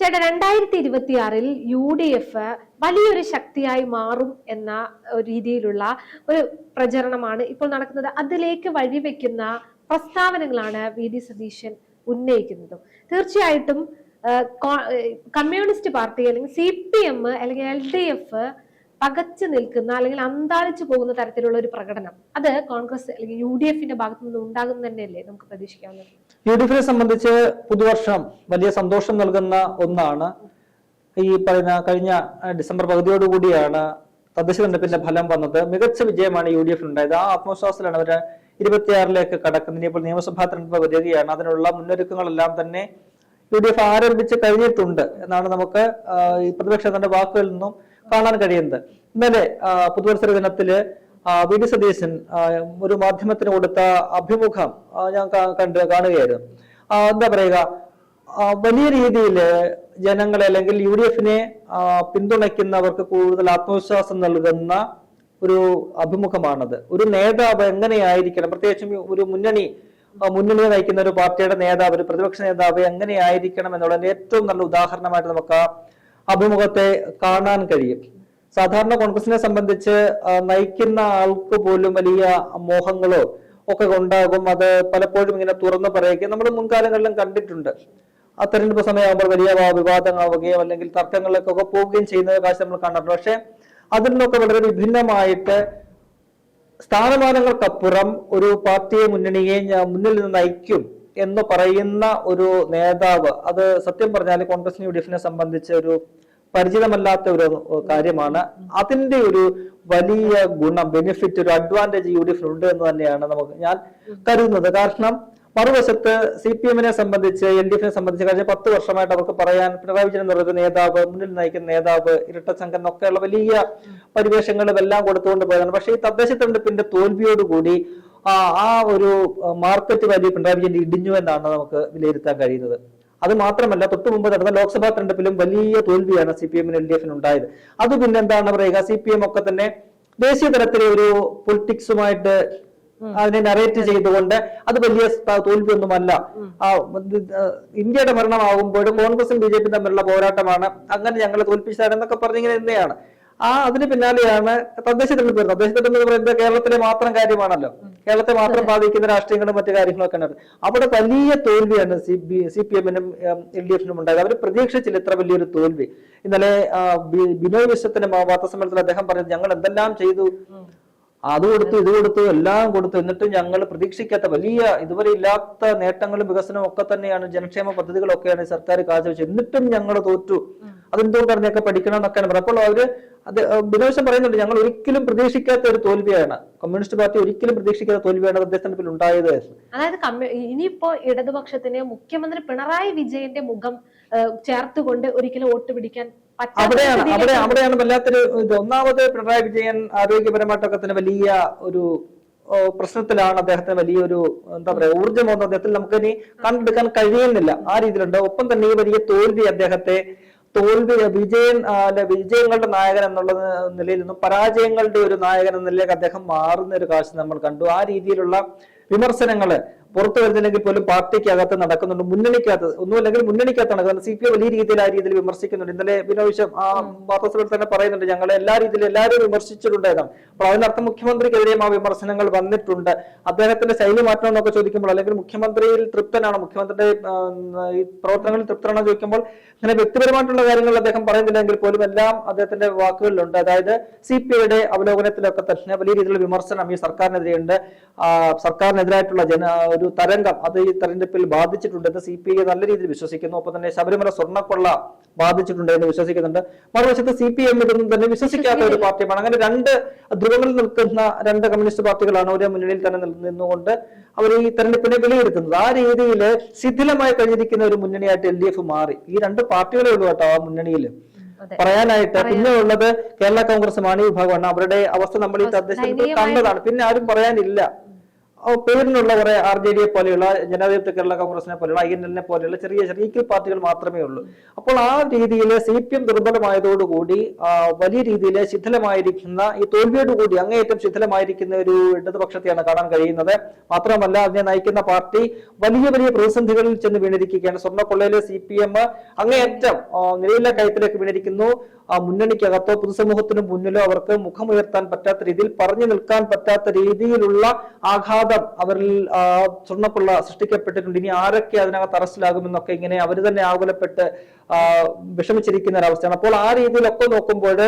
ചേട്ടാ 2026 UDF വലിയൊരു ശക്തിയായി മാറും എന്ന രീതിയിലുള്ള ഒരു പ്രചരണമാണ് ഇപ്പോൾ നടക്കുന്നത്. അതിലേക്ക് വഴിവെക്കുന്ന പ്രസ്താവനകളാണ് വി ഡി സതീശൻ ഉന്നയിക്കുന്നതും. തീർച്ചയായിട്ടും കമ്മ്യൂണിസ്റ്റ് പാർട്ടി അല്ലെങ്കിൽ CPM അല്ലെങ്കിൽ LDF പകച്ചു നിൽക്കുന്ന അല്ലെങ്കിൽ അന്താളിച്ചു പോകുന്ന തരത്തിലുള്ള ഒരു പ്രകടനം അത് കോൺഗ്രസ് അല്ലെങ്കിൽ UDF ഭാഗത്തു നിന്ന് ഉണ്ടാകുന്ന തന്നെയല്ലേ നമുക്ക് പ്രതീക്ഷിക്കാവുന്നത്? UDF സംബന്ധിച്ച് പുതുവർഷം വലിയ സന്തോഷം നൽകുന്ന ഒന്നാണ്. ഈ പറയുന്ന കഴിഞ്ഞ ഡിസംബർ പകുതിയോടുകൂടിയാണ് തദ്ദേശ തെരഞ്ഞെടുപ്പിന്റെ ഫലം വന്നത്. മികച്ച വിജയമാണ് UDF ഉണ്ടായത്. ആ ആത്മവിശ്വാസത്തിലാണ് അവര് 26 കടക്കുന്നത്. ഇപ്പോൾ നിയമസഭാ തെരഞ്ഞെടുപ്പ് വരികയാണ്. അതിനുള്ള മുന്നൊരുക്കങ്ങളെല്ലാം തന്നെ UDF ആരംഭിച്ച് കഴിഞ്ഞിട്ടുണ്ട് എന്നാണ് നമുക്ക് ഈ പ്രതിപക്ഷ നേതാവിന്റെ വാക്കുകളിൽ നിന്നും കാണാൻ കഴിയുന്നത്. ഇന്നലെ പുതുവത്സര ദിനത്തില് വി ഡി സതീശൻ ഒരു മാധ്യമത്തിന് കൊടുത്ത അഭിമുഖം ഞാൻ കാണുകയായിരുന്നു. എന്താ പറയുക, വലിയ രീതിയിൽ ജനങ്ങളെ അല്ലെങ്കിൽ UDF പിന്തുണയ്ക്കുന്നവർക്ക് കൂടുതൽ ആത്മവിശ്വാസം നൽകുന്ന ഒരു അഭിമുഖമാണത്. ഒരു നേതാവ് എങ്ങനെയായിരിക്കണം, പ്രത്യേകിച്ചും ഒരു മുന്നണിയെ നയിക്കുന്ന ഒരു പാർട്ടിയുടെ നേതാവ്, ഒരു പ്രതിപക്ഷ നേതാവ് എങ്ങനെയായിരിക്കണം എന്നുള്ളതിന്റെ ഏറ്റവും നല്ല ഉദാഹരണമായിട്ട് നമുക്ക് ആ അഭിമുഖത്തെ കാണാൻ കഴിയും. സാധാരണ കോൺഗ്രസിനെ സംബന്ധിച്ച് നയിക്കുന്ന ആൾക്ക് പോലും വലിയ മോഹങ്ങളോ ഒക്കെ ഉണ്ടാകും. അത് പലപ്പോഴും ഇങ്ങനെ തുറന്നു പറയുകയും നമ്മൾ മുൻകാലങ്ങളിലും കണ്ടിട്ടുണ്ട്. ആ തെരഞ്ഞെടുപ്പ് സമയമാകുമ്പോൾ വലിയ വിവാദങ്ങളാവുകയും അല്ലെങ്കിൽ തർക്കങ്ങളിലേക്കൊക്കെ പോവുകയും ചെയ്യുന്ന കാഴ്ച നമ്മൾ കണ്ടിട്ടുണ്ട്. പക്ഷെ അതിൽ നിന്നൊക്കെ വളരെ വിഭിന്നമായിട്ട് സ്ഥാനമാനങ്ങൾക്കപ്പുറം ഒരു പാർട്ടിയെ മുന്നണിയെ മുന്നിൽ നിന്ന് നയിക്കും എന്ന് പറയുന്ന ഒരു നേതാവ്, അത് സത്യം പറഞ്ഞാൽ കോൺഗ്രസിന് UDF സംബന്ധിച്ച് ഒരു പരിചിതമല്ലാത്ത ഒരു കാര്യമാണ്. അതിന്റെ ഒരു വലിയ ഗുണം, ബെനിഫിറ്റ്, ഒരു അഡ്വാൻറ്റേജ് UDF ഉണ്ട് എന്ന് തന്നെയാണ് ഞാൻ കരുതുന്നത്. കാരണം മറുവശത്ത് CPM സംബന്ധിച്ച് LDF സംബന്ധിച്ച് കഴിഞ്ഞ 10 വർഷമായിട്ട് അവർക്ക് പറയാൻ പിണറായി വിജയൻ എന്നൊരു നേതാവ്, മുന്നിൽ നയിക്കുന്ന നേതാവ്, ഇരട്ടച്ചങ്കൻ ഒക്കെയുള്ള വലിയ പരിവേഷങ്ങളും എല്ലാം കൊടുത്തുകൊണ്ട് പോയതാണ്. പക്ഷേ ഈ തദ്ദേശ തെരഞ്ഞെടുപ്പിന്റെ തോൽവിയോടുകൂടി ആ ഒരു മാർക്കറ്റ് വാല്യൂ പിണറായി വിജയൻ ഇടിഞ്ഞു എന്നാണ് നമുക്ക് വിലയിരുത്താൻ കഴിയുന്നത്. അത് മാത്രമല്ല, തൊട്ടു മുമ്പ് നടന്ന ലോക്സഭാ തെരഞ്ഞെടുപ്പിലും വലിയ തോൽവിയാണ് CPM LDF ഉണ്ടായത്. അത് പിന്നെ എന്താണ് പറയുക, CPM ഒക്കെ തന്നെ ദേശീയ തലത്തിലെ ഒരു പൊളിറ്റിക്സുമായിട്ട് അതിനെ നറേറ്റ് ചെയ്തുകൊണ്ട് അത് വലിയ തോൽവിയൊന്നുമല്ല. ഇന്ത്യയുടെ ഭരണമാകുമ്പോഴും കോൺഗ്രസും BJP തമ്മിലുള്ള പോരാട്ടമാണ്, അങ്ങനെ ഞങ്ങളെ തോൽപ്പിച്ചതാണെന്നൊക്കെ പറഞ്ഞിങ്ങനെ തന്നെയാണ്. അതിന് പിന്നാലെയാണ് തദ്ദേശ തെരഞ്ഞെടുപ്പ്. തദ്ദേശ തെരഞ്ഞെടുപ്പ് എന്ന് പറയുന്നത് കേരളത്തിലെ മാത്രം കാര്യമാണല്ലോ, കേരളത്തെ മാത്രം ബാധിക്കുന്ന രാഷ്ട്രീയങ്ങളും മറ്റു കാര്യങ്ങളൊക്കെ ഉണ്ട്. അവിടെ വലിയ തോൽവിയാണ് CPM LDF ഉണ്ടായത്. അവർ പ്രതീക്ഷിച്ചില്ല ഇത്ര വലിയൊരു തോൽവി. ഇന്നലെ ബിനോയ് വിശ്വത്തിന്റെ വാർത്താസമ്മേളനത്തിൽ അദ്ദേഹം പറഞ്ഞത്, ഞങ്ങൾ എന്തെല്ലാം ചെയ്തു, അത് കൊടുത്തു, ഇത് കൊടുത്തു, എല്ലാം കൊടുത്തു, എന്നിട്ടും ഞങ്ങൾ പ്രതീക്ഷിക്കാത്ത വലിയ ഇതുവരെ ഇല്ലാത്ത നേട്ടങ്ങളും വികസനവും ഒക്കെ തന്നെയാണ്, ജനക്ഷേമ പദ്ധതികളൊക്കെയാണ് സർക്കാർ കാഴ്ചവെച്ചത്, എന്നിട്ടും ഞങ്ങൾ തോറ്റു. അതെന്തുകൊണ്ടൊക്കെ പഠിക്കണം എന്നൊക്കെയാണ് പറയുന്നത്. അപ്പോൾ അവര് ബിനോയ് പറയുന്നുണ്ട്, ഞങ്ങൾ ഒരിക്കലും പ്രതീക്ഷിക്കാത്ത ഒരു തോൽവിയാണ്, കമ്മ്യൂണിസ്റ്റ് പാർട്ടി ഒരിക്കലും പ്രതീക്ഷിക്കാത്ത തോൽവിയാണ് തെരഞ്ഞെടുപ്പിൽ ഉണ്ടായത്. അതായത് ഇനിയിപ്പോ ഇടതുപക്ഷത്തിന് മുഖ്യമന്ത്രി പിണറായി വിജയന്റെ മുഖം ചേർത്തുകൊണ്ട് ഒരിക്കലും വോട്ട് പിടിക്കാൻ അവിടെയാണ് വല്ലാത്തൊരു ഇത്. ഒന്നാമത് പിണറായി വിജയൻ ആരോഗ്യപരമായിട്ടൊക്കെ തന്നെ വലിയ ഒരു പ്രശ്നത്തിലാണ്. അദ്ദേഹത്തിന് വലിയൊരു എന്താ പറയാ ഊർജ്ജമൊന്നും അദ്ദേഹത്തിൽ നമുക്ക് ഇനി കണ്ടെടുക്കാൻ കഴിയുന്നില്ല, ആ രീതിയിലുണ്ട്. ഒപ്പം തന്നെ ഈ വലിയ വിജയങ്ങളുടെ നായകൻ എന്നുള്ള നിലയിൽ നിന്നും പരാജയങ്ങളുടെ ഒരു നായകൻ എന്ന നിലയിലേക്ക് അദ്ദേഹം മാറുന്ന ഒരു കാഴ്ച നമ്മൾ കണ്ടു. ആ രീതിയിലുള്ള വിമർശനങ്ങള് പുറത്തു വരുന്നില്ലെങ്കിൽ പോലും പാർട്ടിക്കകത്ത് നടക്കുന്നുണ്ട്, ഒന്നുമില്ലെങ്കിൽ മുന്നണിക്കകത്ത് നടക്കുന്നുണ്ട്. CPM വലിയ രീതിയിൽ ആ രീതിയിൽ വിമർശിക്കുന്നുണ്ട്. ഇന്നലെ ബിനോയ് ആ വാർത്താസമ്മേളനത്തിൽ തന്നെ പറയുന്നുണ്ട്, ഞങ്ങളെ എല്ലാ രീതിയിലും എല്ലാവരും വിമർശിച്ചിട്ടുണ്ടായിരുന്നു. അപ്പോൾ അതിനർത്ഥം മുഖ്യമന്ത്രിക്കെതിരെയും ആ വിമർശനങ്ങൾ വന്നിട്ടുണ്ട്. അദ്ദേഹത്തിന്റെ ശൈലി മാറ്റണം എന്നൊക്കെ ചോദിക്കുമ്പോൾ, അല്ലെങ്കിൽ മുഖ്യമന്ത്രിയിൽ തൃപ്തനാണോ, മുഖ്യമന്ത്രിയുടെ ഈ പ്രവർത്തനങ്ങളിൽ തൃപ്തനാണോ ചോദിക്കുമ്പോൾ, അങ്ങനെ വ്യക്തിപരമായിട്ടുള്ള കാര്യങ്ങൾ അദ്ദേഹം പറയുന്നില്ലെങ്കിൽ പോലും എല്ലാം അദ്ദേഹത്തിന്റെ വാക്കുകളിലുണ്ട്. അതായത് CPIയുടെ അവലോകനത്തിലൊക്കെ തന്നെ വലിയ രീതിയിലുള്ള വിമർശനം ഈ സർക്കാരിനെതിരെയുണ്ട്. സർക്കാരിനെതിരായിട്ടുള്ള ഒരു തരംഗം അത് ഈ തെരഞ്ഞെടുപ്പിൽ ബാധിച്ചിട്ടുണ്ടെന്ന് CPI നല്ല രീതിയിൽ വിശ്വസിക്കുന്നു. ഒപ്പം തന്നെ ശബരിമല സ്വർണ്ണക്കൊള്ള ബാധിച്ചിട്ടുണ്ട് എന്ന് വിശ്വസിക്കുന്നുണ്ട്. മറുവശത്ത് CPM ഇതൊന്നും തന്നെ വിശ്വസിക്കാത്ത ഒരു പാർട്ടിയാണ്. അങ്ങനെ രണ്ട് ധ്രുവങ്ങളിൽ നിൽക്കുന്ന രണ്ട് കമ്മ്യൂണിസ്റ്റ് പാർട്ടികളാണ് ഒരേ മുന്നണിയിൽ തന്നെ നിന്നുകൊണ്ട് അവർ ഈ തെരഞ്ഞെടുപ്പിനെ വിലയിരുത്തുന്നത്. ആ രീതിയിൽ ശിഥിലമായി കഴിഞ്ഞിരിക്കുന്ന ഒരു മുന്നണിയായിട്ട് LDF മാറി. ഈ രണ്ട് പാർട്ടികളെ ഉള്ളൂ കേട്ടോ ആ മുന്നണിയിൽ പറയാനായിട്ട്. പിന്നെ ഉള്ളത് കേരള കോൺഗ്രസ് മാണി വിഭാഗമാണ്. അവരുടെ അവസ്ഥ നമ്മൾ ഈ തദ്ദേശ കണ്ടതാണ്. പിന്നെ ആരും പറയാനില്ല. പേരിനുള്ള കുറെ RJD പോലെയുള്ള ജനാധിപത്യ കേരള കോൺഗ്രസിനെ പോലെയുള്ള INL പോലെയുള്ള ചെറിയ ചെറിയ ഈക്വൽ പാർട്ടികൾ മാത്രമേ ഉള്ളൂ. അപ്പോൾ ആ രീതിയിൽ CPM ദുർബലമായതോടുകൂടി വലിയ രീതിയിൽ ശിഥിലമായിരിക്കുന്ന ഈ തോൽവിയോടുകൂടി അങ്ങേയറ്റം ശിഥിലമായിരിക്കുന്ന ഒരു ഇടതുപക്ഷത്തെയാണ് കാണാൻ കഴിയുന്നത്. മാത്രമല്ല അതിനെ നയിക്കുന്ന പാർട്ടി വലിയ വലിയ പ്രതിസന്ധികളിൽ ചെന്ന് വീണിരിക്കുകയാണ്. സ്വർണ്ണക്കൊള്ളയിലെ CPM അങ്ങേയറ്റം നിലയിലെ കയത്തിലേക്ക് വീണിരിക്കുന്നു. മുന്നണിക്കകത്തോ പൊതുസമൂഹത്തിന് മുന്നിലോ അവർക്ക് മുഖമുയർത്താൻ പറ്റാത്ത രീതിയിൽ, പറഞ്ഞു നിൽക്കാൻ പറ്റാത്ത രീതിയിലുള്ള ആഘാതം അവരിൽ സ്വർണ്ണക്കൊള്ള സൃഷ്ടിക്കപ്പെട്ടിട്ടുണ്ട്. ഇനി ആരൊക്കെ അതിനകത്ത് അറസ്റ്റിലാകുമെന്നൊക്കെ ഇങ്ങനെ അവർ തന്നെ ആകുലപ്പെട്ട് വിഷമിച്ചിരിക്കുന്ന ഒരവസ്ഥയാണ്. അപ്പോൾ ആ രീതിയിലൊക്കെ നോക്കുമ്പോൾ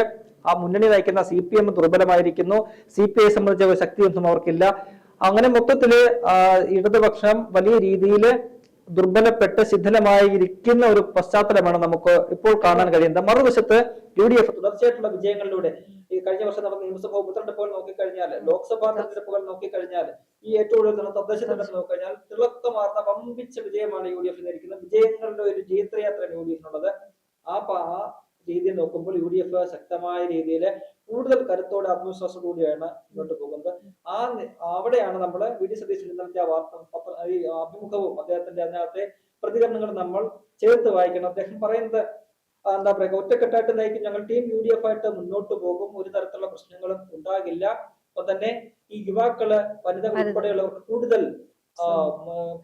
ആ മുന്നണി നയിക്കുന്ന CPM ദുർബലമായിരിക്കുന്നു. CPI സംബന്ധിച്ച ശക്തിയൊന്നും അവർക്കില്ല. അങ്ങനെ മൊത്തത്തില് ഇടതുപക്ഷം വലിയ രീതിയിൽ ദുർബലപ്പെട്ട് ശിഥിലമായിരിക്കുന്ന ഒരു പശ്ചാത്തലമാണ് നമുക്ക് ഇപ്പോൾ കാണാൻ കഴിയുന്നത്. മറുവശത്ത് UDF തുടർച്ചയായിട്ടുള്ള വിജയങ്ങളിലൂടെ ഈ കഴിഞ്ഞ വർഷം നടന്ന നിയമസഭാ ഉപതെരഞ്ഞെടുപ്പുകൾ നോക്കിക്കഴിഞ്ഞാൽ, ലോക്സഭാ തെരഞ്ഞെടുപ്പുകൾ നോക്കിക്കഴിഞ്ഞാൽ, ഈ ഏറ്റവും കൂടുതൽ തദ്ദേശ തെരഞ്ഞെടുപ്പ് നോക്കിക്കഴിഞ്ഞാൽ തിളക്കമാർന്ന വമ്പിച്ച വിജയമാണ് UDF നേരിടുന്നത്. വിജയങ്ങളുടെ ഒരു ജയത്രയാത്രയാണ് UDF-നുള്ളത്. ആ രീതിയിൽ നോക്കുമ്പോൾ UDF ശക്തമായ രീതിയിൽ കൂടുതൽ കരുത്തോടെ ആത്മവിശ്വാസം കൂടിയാണ് മുന്നോട്ട് പോകുന്നത്. അവിടെയാണ് നമ്മൾ VD സതീശൻ ഇന്നലത്തെ ഈ അഭിമുഖവും അദ്ദേഹത്തിന്റെ അതിനകത്തെ പ്രതികരണങ്ങൾ നമ്മൾ ചേർത്ത് വായിക്കണം. അദ്ദേഹം പറയുന്നത് എന്താ പറയുക, ഒറ്റക്കെട്ടായിട്ട് നയിക്കും, ഞങ്ങൾ ടീം UDF ആയിട്ട് മുന്നോട്ട് പോകും, ഒരു തരത്തിലുള്ള പ്രശ്നങ്ങളും ഉണ്ടാകില്ല. അപ്പൊ തന്നെ ഈ യുവാക്കള്, വനിതകൾ ഉൾപ്പെടെയുള്ളവർക്ക് കൂടുതൽ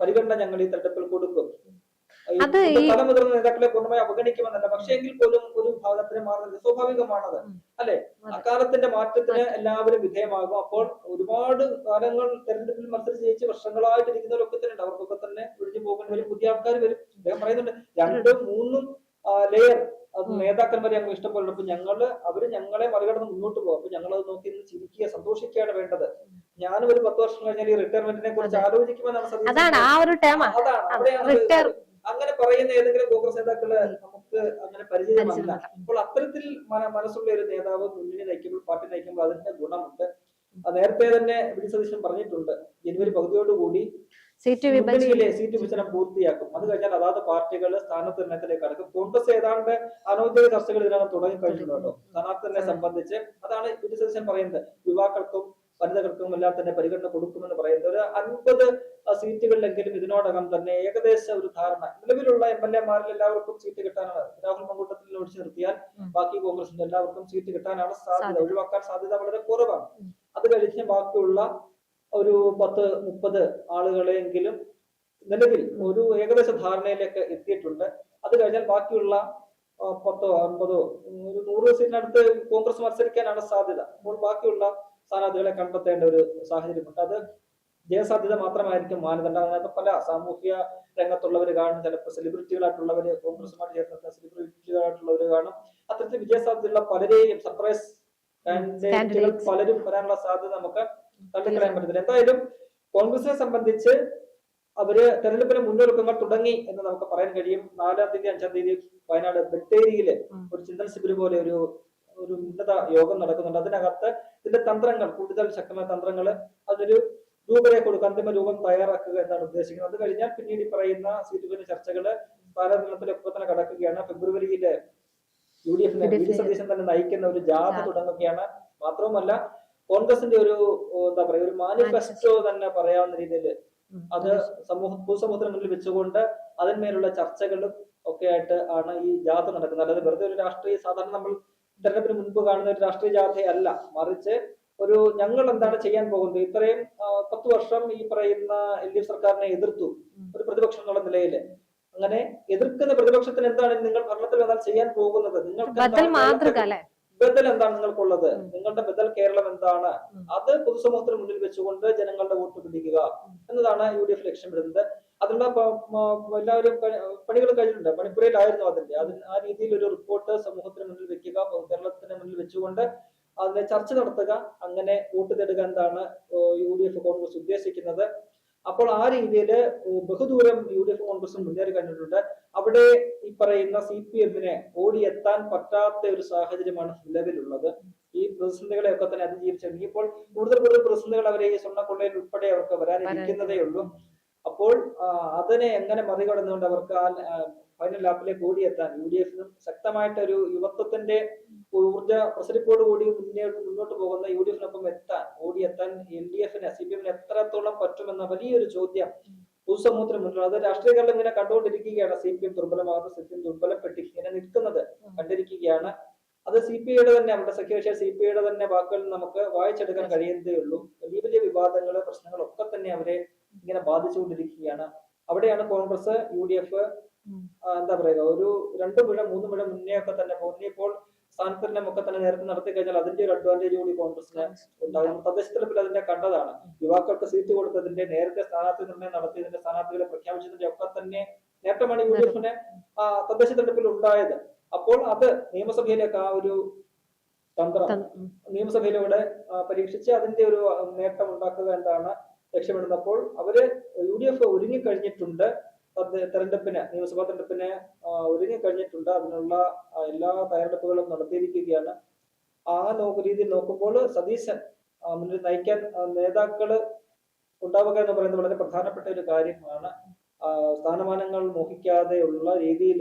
പരിഗണന ഞങ്ങൾ ഈ തെരഞ്ഞെടുപ്പിൽ കൊടുക്കും. തലമുതിർന്ന നേതാക്കളെ പൂർണ്ണമായി അവഗണിക്കുമെന്നല്ല, പക്ഷേ എങ്കിൽ പോലും ഒരു ഭാഗത്തിന് മാറുന്നത് സ്വാഭാവികമാണത് അല്ലെ. അക്കാലത്തിന്റെ മാറ്റത്തിന് എല്ലാവരും വിധേയമാകും. അപ്പോൾ ഒരുപാട് കാലങ്ങൾ തെരഞ്ഞെടുപ്പിൽ മത്സരിച്ച് ജയിച്ച് വർഷങ്ങളായിട്ട് ഇരിക്കുന്നവരൊക്കെ തന്നെ ഉണ്ട്. അവർക്കൊക്കെ തന്നെ ഒഴിഞ്ഞു പോകേണ്ടി വരും, പുതിയ ആൾക്കാർ വരും. അദ്ദേഹം പറയുന്നുണ്ട് 2-3 ലെയർ നേതാക്കന്മാരെ ഞങ്ങൾ ഇഷ്ടംപോലെ. അപ്പൊ അവര് ഞങ്ങളെ മറികടന്ന് മുന്നോട്ട് പോകും. അപ്പൊ ഞങ്ങൾ അത് നോക്കി ചിരിക്കുക, സന്തോഷിക്കുകയാണ് വേണ്ടത്. ഞാനും ഒരു 10 വർഷം കഴിഞ്ഞാൽ ഈ റിട്ടയർമെന്റിനെ കുറിച്ച് ആലോചിക്കുമെന്നാണ്. അവിടെയാണ് അങ്ങനെ പറയുന്ന ഏതെങ്കിലും കോൺഗ്രസ് നേതാക്കള് നമുക്ക് അങ്ങനെ പരിചയമല്ല. അപ്പോൾ അത്തരത്തിൽ മനസ്സുള്ള ഒരു നേതാവ് മുന്നണി നയിക്കുമ്പോൾ, പാർട്ടി നയിക്കുമ്പോൾ അതിന്റെ ഗുണമുണ്ട്. നേരത്തെ തന്നെ VD സതീശൻ പറഞ്ഞിട്ടുണ്ട്, ജനുവരി പകുതിയോടുകൂടി സീറ്റ് വിഭജനം പൂർത്തിയാക്കും. അത് കഴിഞ്ഞാൽ അതാത് പാർട്ടികൾ സ്ഥാനാർത്ഥി നിർണയത്തിലേക്ക് കടക്കും. കോൺഗ്രസ് ഏതാണ്ട് അനൗദ്യോഗിക ചർച്ചകൾ ഇതിനകം തുടങ്ങി കഴിഞ്ഞിട്ടുണ്ടോ സ്ഥാനാർത്ഥിനെ സംബന്ധിച്ച്. അതാണ് VD സതീശൻ പറയുന്നത്. യുവാക്കൾക്കും വനിതകൾക്കും എല്ലാം തന്നെ പരിഗണന കൊടുക്കുമെന്ന് പറയുന്നത്. ഒരു 50 സീറ്റുകളിലെങ്കിലും ഇതിനോടകം തന്നെ ഏകദേശം ഒരു ധാരണ. നിലവിലുള്ള MLA-മാരിൽ എല്ലാവർക്കും സീറ്റ് കിട്ടാനാണ്. രാഹുൽ മങ്കൂട്ടത്തിൽ ഒഴിച്ചു നിർത്തിയാൽ ബാക്കി കോൺഗ്രസിന്റെ എല്ലാവർക്കും സീറ്റ് കിട്ടാനാണ് സാധ്യത. ഒഴിവാക്കാൻ സാധ്യത വളരെ കുറവാണ്. അത് കഴിഞ്ഞ് ബാക്കിയുള്ള ഒരു 10-30 ആളുകളെങ്കിലും നിലവിൽ ഒരു ഏകദേശ ധാരണയിലേക്ക് എത്തിയിട്ടുണ്ട്. അത് കഴിഞ്ഞാൽ ബാക്കിയുള്ള 10-50 ഒരു 100 സീറ്റിനടുത്ത് കോൺഗ്രസ് മത്സരിക്കാനാണ് സാധ്യത. അപ്പോൾ ബാക്കിയുള്ള സ്ഥാനാർത്ഥികളെ കണ്ടെത്തേണ്ട ഒരു സാഹചര്യമുണ്ട്. അത് ജയസാധ്യത മാത്രമായിരിക്കും മാനദണ്ഡം. അതിനകത്ത് പല സാമൂഹ്യ രംഗത്തുള്ളവർ കാണും, ചിലപ്പോൾ സെലിബ്രിറ്റികളായിട്ടുള്ളവര്, കോൺഗ്രസുമായിട്ട് ചേർന്ന സെലിബ്രിറ്റികളായിട്ടുള്ളവർ കാണും. അത്തരത്തിൽ വിജയസാധ്യതയുള്ള പലരെയും സർപ്രൈസ് കാൻഡിഡേറ്റുകൾ പലരും വരാനുള്ള സാധ്യത നമുക്ക് തള്ളിക്കളയാൻ പറ്റത്തില്ല. എന്തായാലും കോൺഗ്രസിനെ സംബന്ധിച്ച് അവര് തെരഞ്ഞെടുപ്പിന് മുന്നൊരുക്കങ്ങൾ തുടങ്ങി എന്ന് നമുക്ക് പറയാൻ കഴിയും. 4-ാം തീയതി 5-ാം തീയതി വയനാട് ബത്തേരിയില് ഒരു ചിന്തൻ ശിബിർ പോലെ ഒരു ഉന്നത യോഗം നടക്കുന്നുണ്ട്. അതിനകത്ത് ഇതിന്റെ തന്ത്രങ്ങൾ, കൂടുതൽ ശക്തമായ തന്ത്രങ്ങൾ, അതിനൊരു രൂപരേഖ കൊടുക്കുക, അന്തിമ രൂപം തയ്യാറാക്കുക എന്നാണ് ഉദ്ദേശിക്കുന്നത്. അത് കഴിഞ്ഞാൽ പിന്നീട് ഈ പറയുന്ന സീറ്റുകളുടെ ചർച്ചകള് സ്ഥാനാർത്ഥിത്വത്തിലൊക്കെ തന്നെ കടക്കുകയാണ്. ഫെബ്രുവരിയില് UDF-നെ VD സതീശൻ തന്നെ നയിക്കുന്ന ഒരു ജാഥ തുടങ്ങുകയാണ്. മാത്രവുമല്ല കോൺഗ്രസിന്റെ ഒരു എന്താ പറയുക, ഒരു മാനിഫെസ്റ്റോ തന്നെ പറയാവുന്ന രീതിയിൽ അത് പൊതുസമൂഹത്തിന് മുന്നിൽ വെച്ചുകൊണ്ട് അതിന്മേലുള്ള ചർച്ചകളും ഒക്കെ ആയിട്ട് ആണ് ഈ ജാഥ നടക്കുന്നത്. അല്ലാതെ വെറുതെ ഒരു രാഷ്ട്രീയ, സാധാരണ നമ്മൾ തെരഞ്ഞെടുപ്പിന് മുൻപ് കാണുന്ന ഒരു രാഷ്ട്രീയ ജാഥയല്ല, മറിച്ച് ഒരു ഞങ്ങൾ എന്താണ് ചെയ്യാൻ പോകുന്നത്. ഇത്രയും 10 വർഷം ഈ പറയുന്ന LDF സർക്കാരിനെ എതിർത്തു ഒരു പ്രതിപക്ഷം എന്നുള്ള നിലയിൽ. അങ്ങനെ എതിർക്കുന്ന പ്രതിപക്ഷത്തിന് എന്താണ് നിങ്ങൾ ഭരണത്തിൽ വന്നാൽ ചെയ്യാൻ പോകുന്നത്, നിങ്ങൾക്ക് ബദൽ എന്താണ് നിങ്ങൾക്കുള്ളത്, നിങ്ങളുടെ ബദൽ കേരളം എന്താണ്, അത് പൊതുസമൂഹത്തിന് മുന്നിൽ വെച്ചുകൊണ്ട് ജനങ്ങളുടെ വോട്ട് പിടിക്കുക എന്നതാണ് UDF ലക്ഷ്യമിടുന്നത്. അതിനുള്ള എല്ലാവരും പണികൾ കഴിഞ്ഞിട്ടുണ്ട്. പണിപ്പുരയിലായിരുന്നു ആ രീതിയിൽ ഒരു റിപ്പോർട്ട് സമൂഹത്തിന് മുന്നിൽ വെക്കുക, കേരളത്തിന് മുന്നിൽ വെച്ചുകൊണ്ട് അതിനെ ചർച്ച നടത്തുക, അങ്ങനെ വോട്ട് തേടുക എന്താണ് UDF കോൺഗ്രസ് ഉദ്ദേശിക്കുന്നത്. അപ്പോൾ ആ രീതിയിൽ ബഹുദൂരം UDF കോൺഗ്രസും മുന്നേറി കഴിഞ്ഞിട്ടുണ്ട്. അവിടെ ഈ പറയുന്ന CPM-നെ ഓടിയെത്താൻ പറ്റാത്ത ഒരു സാഹചര്യമാണ് നിലവിലുള്ളത്. ഈ പ്രതിസന്ധികളെയൊക്കെ തന്നെ അതിജീവിച്ചിട്ടുണ്ട്. ഇപ്പോൾ കൂടുതൽ പ്രതിസന്ധികൾ അവരെ ഈ സ്വർണ്ണക്കൊള്ളയിൽ ഉൾപ്പെടെ അവർക്ക് വരാനിരിക്കുന്നതേ ഉള്ളൂ. അപ്പോൾ അതിനെ എങ്ങനെ മറികടന്നുകൊണ്ട് അവർക്ക് ഫൈനൽ ലാപ്പിലേക്ക് ഓടിയെത്താൻ UDF-നും ശക്തമായിട്ടൊരു യുവത്വത്തിന്റെ ഊർജ്ജ പ്രസരിപ്പോട് കൂടി മുന്നോട്ട് പോകുന്ന UDF-നൊപ്പം ഓടിയെത്താൻ LDF-ന് CPM-ന് എത്രത്തോളം പറ്റുമെന്ന വലിയൊരു ചോദ്യം പൊതുസമൂഹത്തിന് മുന്നിൽ. അത് രാഷ്ട്രീയക്കാരെല്ലാം ഇങ്ങനെ കണ്ടുകൊണ്ടിരിക്കുകയാണ്. CPM ദുർബലമാകുന്നു, CPM ദുർബലപ്പെട്ട് ഇങ്ങനെ നിൽക്കുന്നത് കണ്ടിരിക്കുകയാണ്. അത് CPI-യുടെ തന്നെ, നമ്മുടെ സഖ്യകക്ഷി CPI-യുടെ തന്നെ വാക്കുകളിൽ നമുക്ക് വായിച്ചെടുക്കാൻ കഴിയുന്നതേ ഉള്ളൂ. വലിയ വലിയ വിവാദങ്ങള്, പ്രശ്നങ്ങളൊക്കെ തന്നെ അവരെ ഇങ്ങനെ ബാധിച്ചുകൊണ്ടിരിക്കുകയാണ്. അവിടെയാണ് കോൺഗ്രസ്, UDF എന്താ പറയുക, ഒരു 2 മുഴ 3 മുഴ മുന്നേ ഒക്കെ തന്നെ ഇപ്പോൾ സ്ഥാനാർത്ഥികളും ഒക്കെ തന്നെ നേരത്തെ നടത്തി കഴിഞ്ഞാൽ അതിന്റെ ഒരു അഡ്വാൻറ്റേജ് കൂടി കോൺഗ്രസിന് ഉണ്ടാകും. തദ്ദേശ തെരഞ്ഞെടുപ്പിൽ അതിന്റെ കണ്ടതാണ്. യുവാക്കൾക്ക് സീറ്റ് കൊടുത്തതിന്റെ, നേരത്തെ സ്ഥാനാർത്ഥി നിർണ്ണയം നടത്തിയതിന്റെ, സ്ഥാനാർത്ഥികളെ പ്രഖ്യാപിച്ചതിന്റെ ഒക്കെ തന്നെ നേട്ടമാണ് UDF-ന് തദ്ദേശ തെരഞ്ഞെടുപ്പിൽ ഉണ്ടായത്. അപ്പോൾ അത് നിയമസഭയിലേക്ക് ആ ഒരു തന്ത്രം നിയമസഭയിലൂടെ പരീക്ഷിച്ച് അതിന്റെ ഒരു നേട്ടം ഉണ്ടാക്കുക എന്താണ് ലക്ഷ്യമിടുന്നത്. അപ്പോൾ അവര് UDF ഒരുങ്ങിക്കഴിഞ്ഞിട്ടുണ്ട്. തെരഞ്ഞെടുപ്പിന്, നിയമസഭാ തെരഞ്ഞെടുപ്പിന് ഒരുങ്ങിക്കഴിഞ്ഞിട്ടുണ്ട്. അതിനുള്ള എല്ലാ തയ്യാറെടുപ്പുകളും നടത്തിയിരിക്കുകയാണ്. ആ രീതിയിൽ നോക്കുമ്പോൾ സതീശൻ മുന്നിൽ നയിക്കാൻ നേതാക്കള് ഉണ്ടാവുക എന്ന് പറയുന്നത് വളരെ പ്രധാനപ്പെട്ട ഒരു കാര്യമാണ്. സ്ഥാനമാനങ്ങൾ മോഹിക്കാതെയുള്ള രീതിയിൽ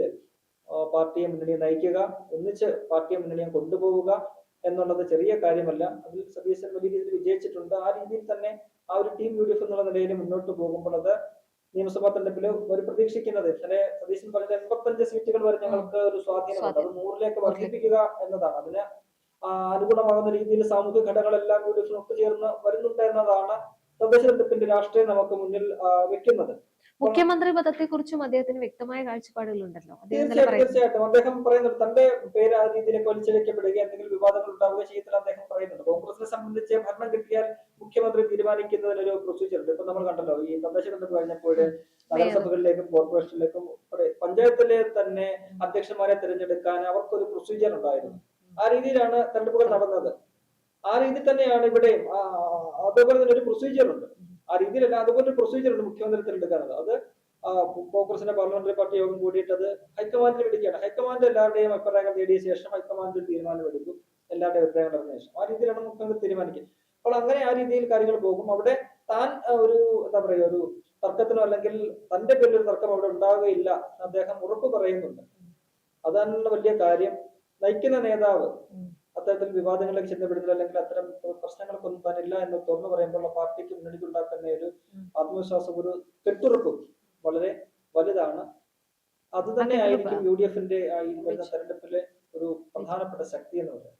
പാർട്ടിയെ മുന്നണിയെ നയിക്കുക, ഒന്നിച്ച് പാർട്ടിയെ മുന്നണിയെ കൊണ്ടുപോവുക എന്നുള്ളത് ചെറിയ കാര്യമല്ല. അതിൽ സതീശൻ വലിയ രീതിയിൽ വിജയിച്ചിട്ടുണ്ട്. ആ രീതിയിൽ തന്നെ ആ ഒരു ടീം UDF എന്നുള്ള നിലയിൽ മുന്നോട്ട് പോകുമ്പോൾ അത് നിയമസഭാ തെരഞ്ഞെടുപ്പിൽ ഒരു പ്രതീക്ഷിക്കുന്നത് ഇന്നലെ സതീശൻ പറഞ്ഞ 85 സീറ്റുകൾ വരെ ഞങ്ങൾക്ക് ഒരു സ്വാധീനമുണ്ട്, അത് 100-ലേക്ക് വർദ്ധിപ്പിക്കുക എന്നതാണ്. അതിന് അനുഗുണമാകുന്ന രീതിയിൽ സാമൂഹിക ഘടകങ്ങളെല്ലാം UDF ഒത്തുചേർന്ന് വരുന്നുണ്ട് എന്നതാണ് തദ്ദേശ തെരഞ്ഞെടുപ്പിന്റെ രാഷ്ട്രീയം നമുക്ക് മുന്നിൽ വെക്കുന്നത്. മുഖ്യമന്ത്രി പദത്തെ കുറിച്ചും അദ്ദേഹത്തിന് വ്യക്തമായ കാഴ്ചപ്പാടുകളുണ്ടല്ലോ. തീർച്ചയായിട്ടും അദ്ദേഹം പറയുന്നുണ്ട്, തന്റെ പേര് ആ രീതിയിലേക്ക് വലിച്ചിഴക്കപ്പെടുക, എന്തെങ്കിലും വിവാദങ്ങൾ ഉണ്ടാവുക ചെയ്യത്തില്ല അദ്ദേഹം പറയുന്നുണ്ട്. കോൺഗ്രസിനെ സംബന്ധിച്ച് ഭരണം കിട്ടിയാൽ മുഖ്യമന്ത്രി തീരുമാനിക്കുന്നതിനൊരു പ്രൊസീജിയർ ഉണ്ട്. ഇപ്പൊ നമ്മൾ കണ്ടല്ലോ, ഈ തദ്ദേശ തെരഞ്ഞെടുപ്പ് കഴിഞ്ഞപ്പോൾ നഗരസഭകളിലേക്കും കോർപ്പറേഷനിലേക്കും പഞ്ചായത്തിലെ തന്നെ അധ്യക്ഷന്മാരെ തിരഞ്ഞെടുക്കാൻ അവർക്കൊരു പ്രൊസീജിയർ ഉണ്ടായിരുന്നു. ആ രീതിയിലാണ് തെരഞ്ഞെടുപ്പുകൾ നടന്നത്. ആ രീതിയിൽ തന്നെയാണ് ഇവിടെയും അതേപോലെ തന്നെ ഒരു പ്രൊസീജിയർ ഉണ്ട്. ആ രീതിയിലല്ല, അതുപോലെ ഒരു പ്രൊസീജിയർ ഉണ്ട് മുഖ്യമന്ത്രി തിരഞ്ഞെടുക്കാനുള്ളത്. അത് കോൺഗ്രസിന്റെ പാർലമെന്ററി പാർട്ടി യോഗം കൂടിയിട്ട് അത് ഹൈക്കമാൻഡിൽ വിളിക്കുകയാണ്. ഹൈക്കമാൻഡ് എല്ലാവരുടെയും അഭിപ്രായങ്ങൾ നേടിയ ശേഷം ഹൈക്കമാൻഡ് ഒരു തീരുമാനം എടുക്കും. എല്ലാവരുടെയും അഭിപ്രായങ്ങൾ അറിഞ്ഞ ശേഷം ആ രീതിയിലാണ് മുഖ്യമന്ത്രി തീരുമാനിക്കുക. അപ്പോൾ അങ്ങനെ ആ രീതിയിൽ കാര്യങ്ങൾ പോകും. അവിടെ താൻ ഒരു എന്താ പറയുക, ഒരു തർക്കത്തിനോ അല്ലെങ്കിൽ തന്റെ പേരിൽ ഒരു തർക്കം അവിടെ ഉണ്ടാവുകയില്ല അദ്ദേഹം ഉറപ്പ് പറയുന്നുണ്ട്. അതാണുള്ള വലിയ കാര്യം. നയിക്കുന്ന നേതാവ് അത്തരത്തിൽ വിവാദങ്ങളിലേക്ക് ചെന്നപ്പെടുന്നില്ല, അല്ലെങ്കിൽ അത്തരം പ്രശ്നങ്ങൾക്കൊന്നും താനില്ല എന്ന് തുറന്നു പറയുമ്പോൾ പാർട്ടിക്ക് മുന്നണിക്കുണ്ടാക്കുന്ന ഒരു ആത്മവിശ്വാസം, ഒരു കെട്ടുറപ്പും വളരെ വലുതാണ്. അത് തന്നെയായിരിക്കും UDF-ന്റെ ഈ വരുന്ന തെരഞ്ഞെടുപ്പിലെ ഒരു പ്രധാനപ്പെട്ട ശക്തി എന്ന് പറയുന്നത്.